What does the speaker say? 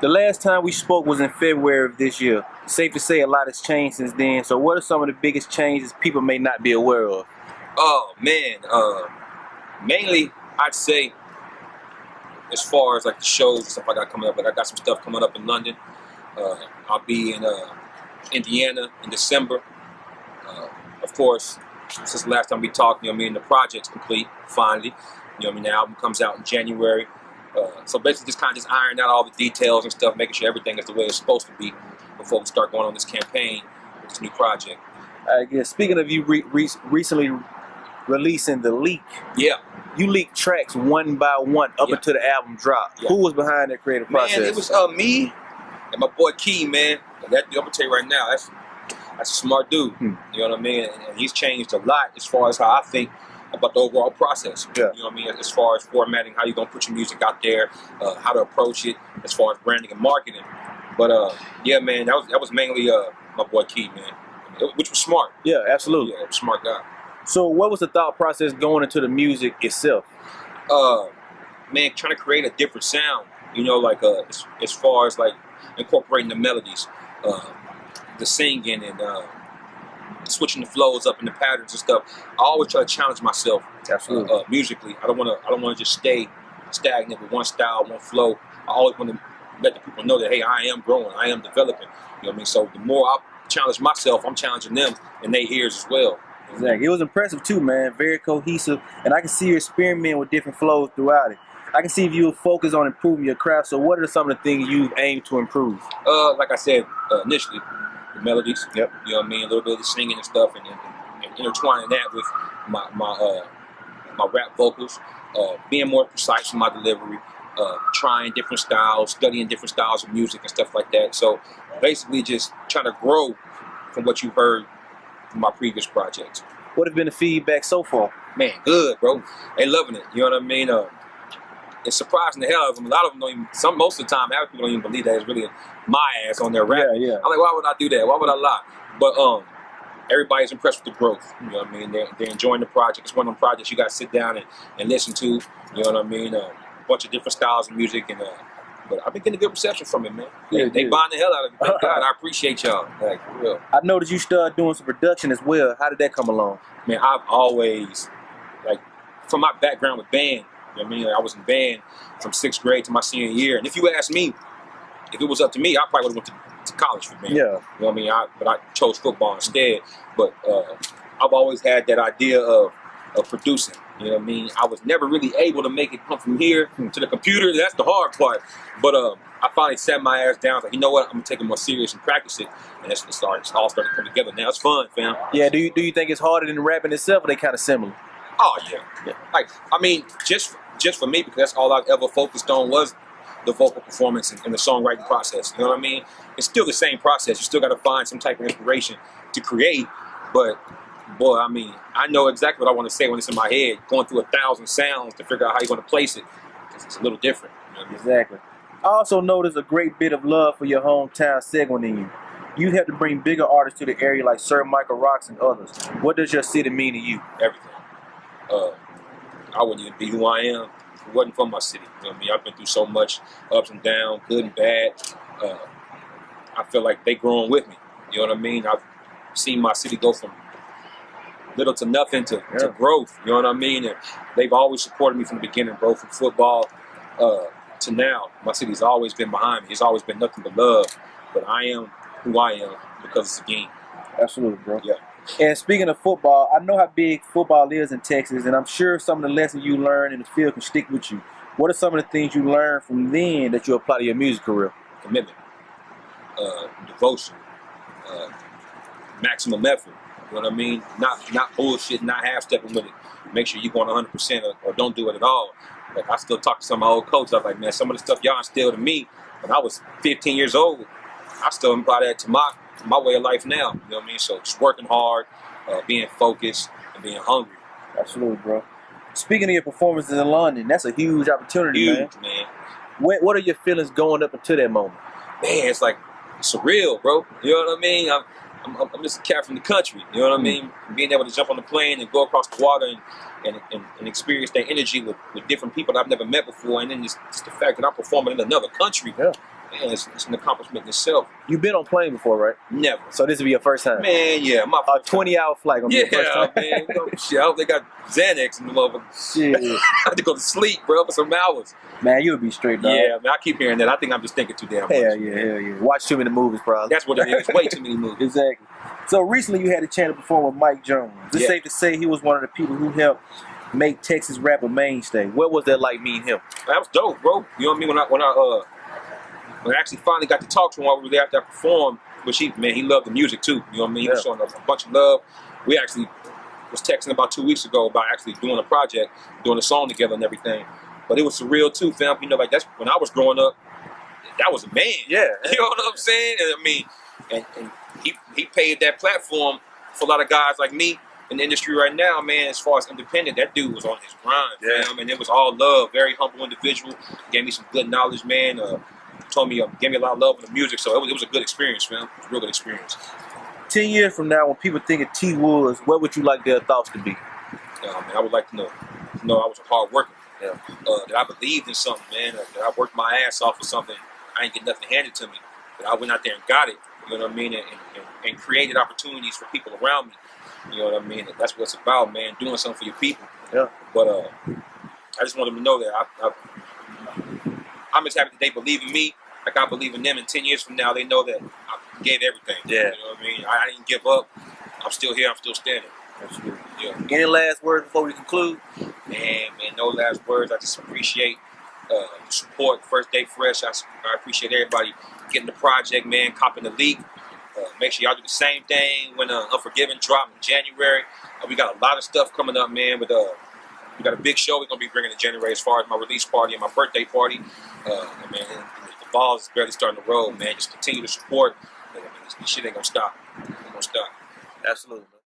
The last time we spoke was in February of this year. Safe to say a lot has changed since then. So what are some of the biggest changes people may not be aware of? Oh man, mainly I'd say as far as like the shows and stuff I got coming up, like I got some stuff coming up in London. I'll be in Indiana in December. Of course, since the last time we talked, the project's complete finally. The album comes out in January. So basically just kind of just ironing out all the details and stuff, making sure everything is the way it's supposed to be before we start going on this campaign with this new project. I guess speaking of you recently releasing the leak, yeah, you leaked tracks one by one up until the album dropped. Yeah. Who was behind that creative process? Man, it was me and my boy Key, man. I'm gonna tell you right now, that's a smart dude. You know what I mean? And he's changed a lot as far as how I think about the overall process. Yeah. You know what I mean? As far as formatting, how you're gonna put your music out there, how to approach it, as far as branding and marketing. But yeah, man, that was mainly my boy Key, man, which was smart. Yeah, absolutely. Yeah, smart guy. So, what was the thought process going into the music itself? Man, trying to create a different sound. Like as far as like incorporating the melodies, the singing, and switching the flows up and the patterns and stuff. I always try to challenge myself. Absolutely. Musically. I don't want to just stay stagnant with one style, one flow. I always want to let the people know that, hey, I am growing, I am developing. You know what I mean? So the more I challenge myself, I'm challenging them and their ears as well. Exactly. It was impressive too, man. Very cohesive, and I can see you experimenting with different flows throughout it. I can see if you focus on improving your craft. So what are some of the things you've aimed to improve? Like I said initially, the melodies. Yep. You know what I mean? A little bit of the singing and stuff, and intertwining that with my rap vocals, being more precise in my delivery, trying different styles, studying different styles of music and stuff like that. So basically just trying to grow from what you've heard from my previous projects. What has been the feedback so far? Man, good, bro. They loving it. You know what I mean? It's surprising the hell out of them. A lot of them don't even, most of the time, half people don't even believe that it's really my ass on their rap. Yeah. I'm like, why would I do that? Why would I lie? But everybody's impressed with the growth. You know what I mean? They're enjoying the project. It's one of them projects you got to sit down and listen to. You know what I mean? A bunch of different styles of music. But I've been getting a good reception from it, man. They buying the hell out of it. Thank God. I appreciate y'all. Like, for real. I noticed you started doing some production as well. How did that come along? Man, I've always, like, from my background with band, you know what I mean? Like, I was in band from 6th grade to my senior year. And if you ask me, if it was up to me, I probably would have went to college for band. Yeah. You know what I mean? But I chose football instead. But I've always had that idea of producing. You know what I mean? I was never really able to make it come from here to the computer. That's the hard part. But I finally sat my ass down. Like, you know what? I'm gonna take it more serious and practice it. And it's all starting to come together now. It's fun, fam. Yeah. Do you think it's harder than rapping itself, or they kind of similar? Oh yeah. Like, I mean, just for me, because that's all I've ever focused on was the vocal performance and the songwriting process. You know what I mean? It's still the same process. You still got to find some type of inspiration to create. But boy, I mean, I know exactly what I want to say when it's in my head. Going through 1,000 sounds to figure out how you're going to place it, because it's a little different. You know what I mean? Exactly. I also noticed a great bit of love for your hometown segment in you. You have to bring bigger artists to the area like Sir Michael Rocks and others. What does your city mean to you? Everything. I wouldn't even be who I am if it wasn't for my city. You know what I mean? I've been through so much ups and downs, good and bad. I feel like they growing with me. You know what I mean? I've seen my city go from little to nothing to growth. You know what I mean? And they've always supported me from the beginning, bro. From football to now, my city's always been behind me. It's always been nothing but love. But I am who I am because it's a game. Absolutely, bro. Yeah. And speaking of football, I know how big football is in Texas, and I'm sure some of the lessons you learned in the field can stick with you. What are some of the things you learned from then that you apply to your music career? Commitment, devotion, maximum effort. You know what I mean? Not bullshit, not half-stepping with it. Make sure you're going 100% or don't do it at all. Like, I still talk to some of my old coaches. I'm like, man, some of the stuff y'all instilled in me when I was 15 years old, I still apply that to my way of life now. You know what I mean? So just working hard, being focused, and being hungry. Absolutely, bro. Speaking of your performances in London, that's a huge opportunity, man. What are your feelings going up until that moment? Man, it's like surreal, bro. You know what I mean? I'm just a cat from the country. You know what I mean? Being able to jump on the plane and go across the water and experience that energy with different people that I've never met before, and then just the fact that I'm performing in another country. Yeah. Man, it's an accomplishment in itself. You've been on plane before, right? Never. So this will be your first time? Man, yeah. My a 20-hour flight gonna be your first time? Man. You know, shit, I hope they got Xanax in the motherfucker. Shit. I had to go to sleep, bro, for some hours. Man, you'll be straight, dog. Yeah, man, I keep hearing that. I think I'm just thinking too damn much. Hell yeah. Watch too many movies, probably. That's what it is. Way too many movies. Exactly. So recently you had a chance to perform with Mike Jones. It's safe to say he was one of the people who helped make Texas rap a mainstay. What was that like meeting him? That was dope, bro. You know what I mean? When I actually finally got to talk to him while we were there after I performed, but he loved the music too. You know what I mean? He was showing us a bunch of love. We actually was texting about 2 weeks ago about actually doing a project, doing a song together and everything. But it was surreal too, fam. You know, like that's when I was growing up. That was a man. Yeah. You know what I'm saying? And I mean, and he paved that platform for a lot of guys like me in the industry right now, man. As far as independent, that dude was on his grind, fam. And it was all love. Very humble individual. Gave me some good knowledge, man. Gave me a lot of love in the music, so it was a good experience, man. It was a real good experience. 10 years from now, when people think of T.Woods, what would you like their thoughts to be? Man, I would like to know I was a hard worker. Yeah. That I believed in something, man. That I worked my ass off for something. I ain't get nothing handed to me. That I went out there and got it. You know what I mean? And created opportunities for people around me. You know what I mean? That's what it's about, man. Doing something for your people. Yeah. But I just want them to know that I'm just happy that they believe in me. Like I believe in them. And 10 years from now, they know that I gave everything. Yeah. You know what I mean? I didn't give up. I'm still here. I'm still standing. Absolutely. Yeah. Any last words before we conclude? Man, no last words. I just appreciate the support. First Day Fresh. I appreciate everybody getting the project, man, copping the leak. Make sure y'all do the same thing when Unforgiven drop in January. We got a lot of stuff coming up, man. But we got a big show we're gonna be bringing in January as far as my release party and my birthday party. Man, the ball is barely starting to roll, man. Just continue to support. This shit ain't gonna stop. It ain't gonna stop. Absolutely, man.